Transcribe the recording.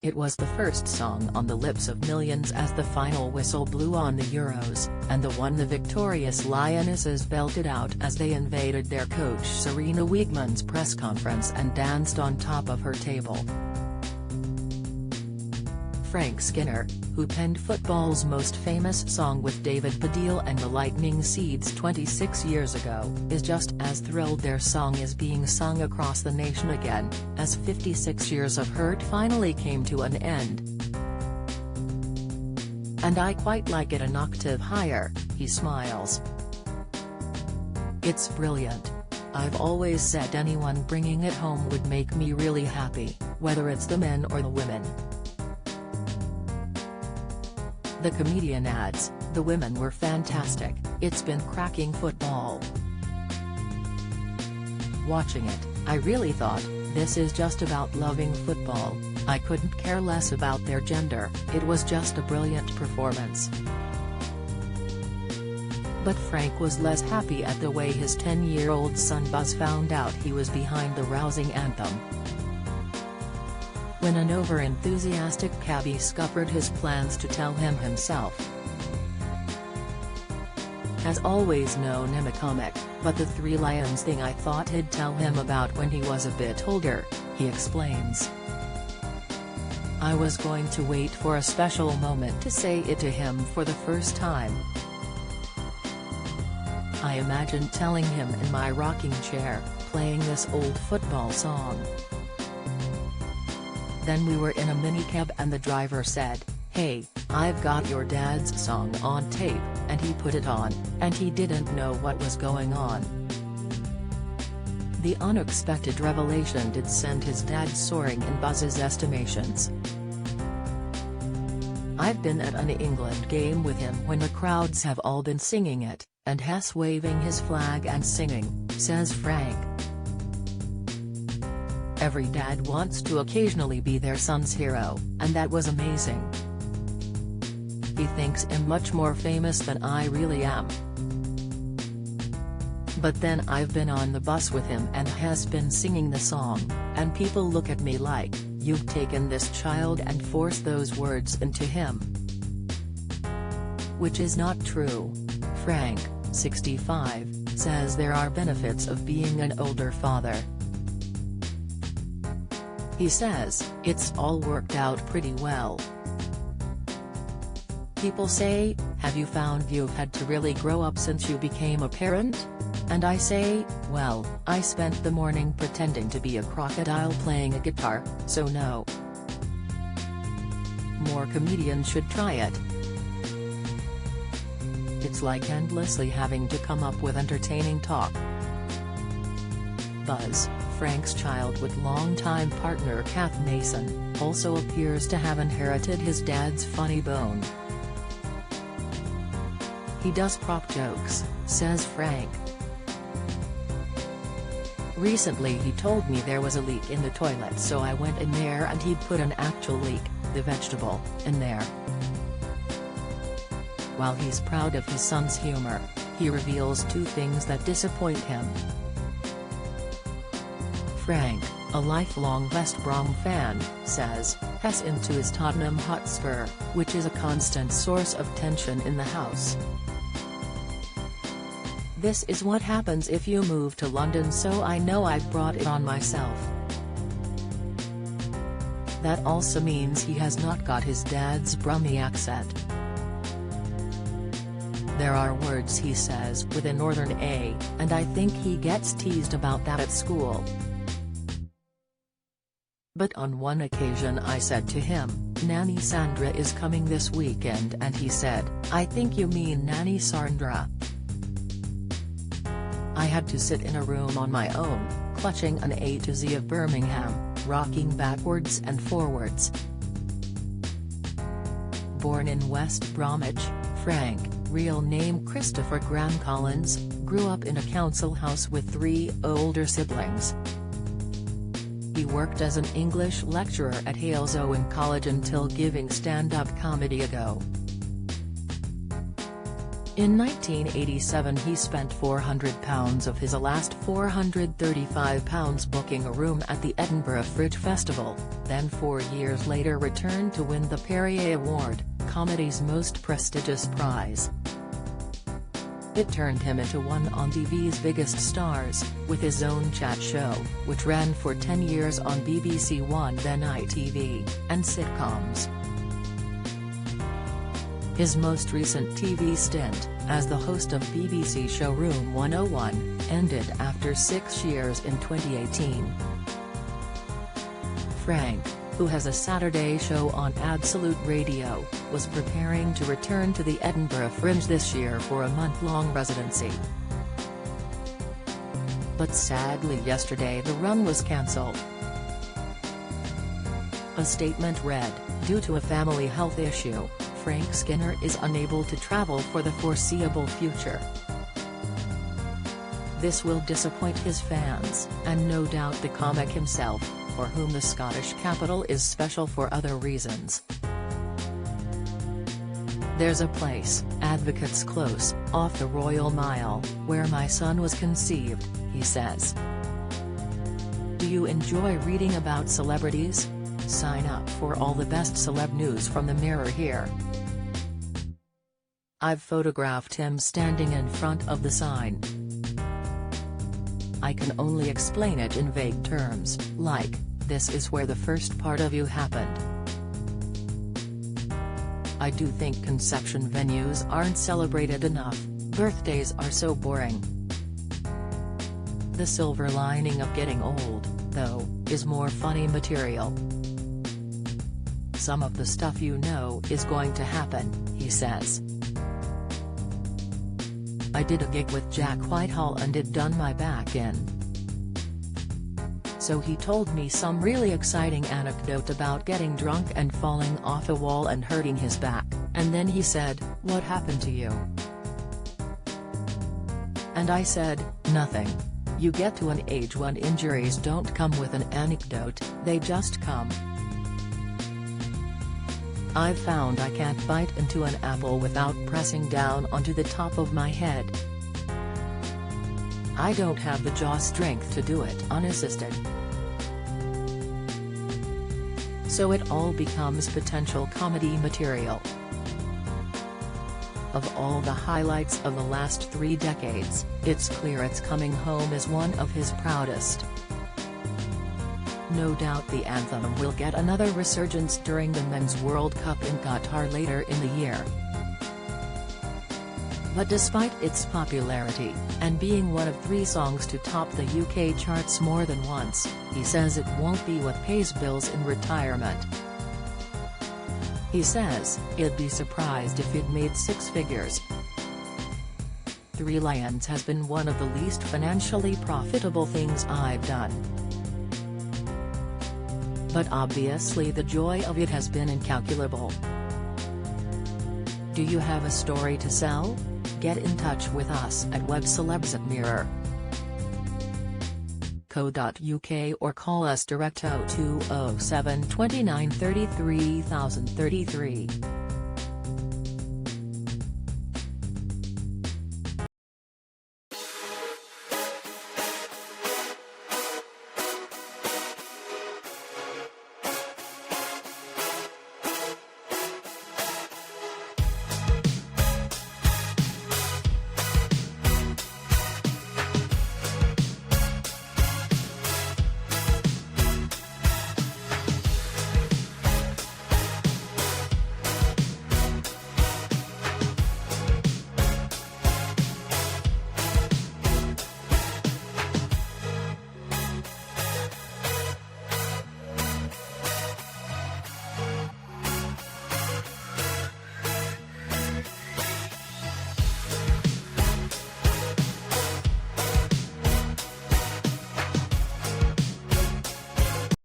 It was the first song on the lips of millions as the final whistle blew on the Euros, and the one the victorious Lionesses belted out as they invaded their coach Serena Wiegman's press conference and danced on top of her table. Frank Skinner, who penned football's most famous song with David Baddiel and the Lightning Seeds 26 years ago, is just as thrilled their song is being sung across the nation again, as 56 years of hurt finally came to an end. "And I quite like it an octave higher," he smiles. "It's brilliant. I've always said anyone bringing it home would make me really happy, whether it's the men or the women." The comedian adds, "The women were fantastic, it's been cracking football. Watching it, I really thought, this is just about loving football, I couldn't care less about their gender, it was just a brilliant performance." But Frank was less happy at the way his 10-year-old son Buzz found out he was behind the rousing anthem. When an over-enthusiastic cabbie scuppered his plans to tell him himself. "Has always known him a comic, but the Three Lions thing I thought he'd tell him about when he was a bit older," he explains. "I was going to wait for a special moment to say it to him for the first time. I imagined telling him in my rocking chair, playing this old football song. Then we were in a minicab and the driver said, 'Hey, I've got your dad's song on tape,' and he put it on, and he didn't know what was going on." The unexpected revelation did send his dad soaring in Buzz's estimations. "I've been at an England game with him when the crowds have all been singing it, and Hess waving his flag and singing," says Frank. "Every dad wants to occasionally be their son's hero, and that was amazing. He thinks I'm much more famous than I really am. But then I've been on the bus with him and has been singing the song, and people look at me like, you've taken this child and forced those words into him." Which is not true. Frank, 65, says there are benefits of being an older father. He says, "It's all worked out pretty well. People say, have you found you've had to really grow up since you became a parent? And I say, well, I spent the morning pretending to be a crocodile playing a guitar, so no. More comedians should try it. It's like endlessly having to come up with entertaining talk." Buzz, Frank's child with longtime partner Kath Mason, also appears to have inherited his dad's funny bone. "He does prop jokes," says Frank. "Recently he told me there was a leak in the toilet, so I went in there and he'd put an actual leak, the vegetable, in there." While he's proud of his son's humor, he reveals two things that disappoint him. Frank, a lifelong West Brom fan, says, Hess into his Tottenham Hotspur, which is a constant source of tension in the house. "This is what happens if you move to London, so I know I've brought it on myself." That also means he has not got his dad's Brummie accent. "There are words he says with a northern A, and I think he gets teased about that at school. But on one occasion I said to him, Nanny Sandra is coming this weekend, and he said, I think you mean Nanny Sandra. I had to sit in a room on my own, clutching an A to Z of Birmingham, rocking backwards and forwards." Born in West Bromwich, Frank, real name Christopher Graham Collins, grew up in a council house with 3 older siblings. He worked as an English lecturer at Halesowen College until giving stand-up comedy a go. In 1987 he spent £400 of his last £435 booking a room at the Edinburgh Fringe Festival, then 4 years later returned to win the Perrier Award, comedy's most prestigious prize. It turned him into one on TV's biggest stars, with his own chat show, which ran for 10 years on BBC One then ITV, and sitcoms. His most recent TV stint, as the host of BBC Showroom 101, ended after 6 years in 2018. Frank, who has a Saturday show on Absolute Radio, was preparing to return to the Edinburgh Fringe this year for a month-long residency. But sadly yesterday the run was cancelled. A statement read, "Due to a family health issue, Frank Skinner is unable to travel for the foreseeable future. This will disappoint his fans, and no doubt the comic himself, for whom the Scottish capital is special for other reasons. There's a place, Advocates Close, off the Royal Mile, where my son was conceived," he says. Do you enjoy reading about celebrities? Sign up for all the best celeb news from the Mirror here. I've photographed him standing in front of the sign. I can only explain it in vague terms, like, this is where the first part of you happened. I do think conception venues aren't celebrated enough, birthdays are so boring. The silver lining of getting old, though, is more funny material. Some of the stuff you know is going to happen, he says. I did a gig with Jack Whitehall and it done my back in. So he told me some really exciting anecdote about getting drunk and falling off a wall and hurting his back, and then he said, "What happened to you?" And I said, "Nothing. You get to an age when injuries don't come with an anecdote, they just come. I've found I can't bite into an apple without pressing down onto the top of my head. I don't have the jaw strength to do it unassisted." So it all becomes potential comedy material. Of all the highlights of the last 3 decades, it's clear It's Coming Home is one of his proudest. No doubt the anthem will get another resurgence during the Men's World Cup in Qatar later in the year. But despite its popularity, and being one of 3 songs to top the UK charts more than once, he says it won't be what pays bills in retirement. He says, "I'd be surprised if it made 6 figures. 3 Lions has been one of the least financially profitable things I've done. But obviously the joy of it has been incalculable." Do you have a story to sell? Get in touch with us at webcelebs@mirror.co.uk or call us direct 0207 29 33 033.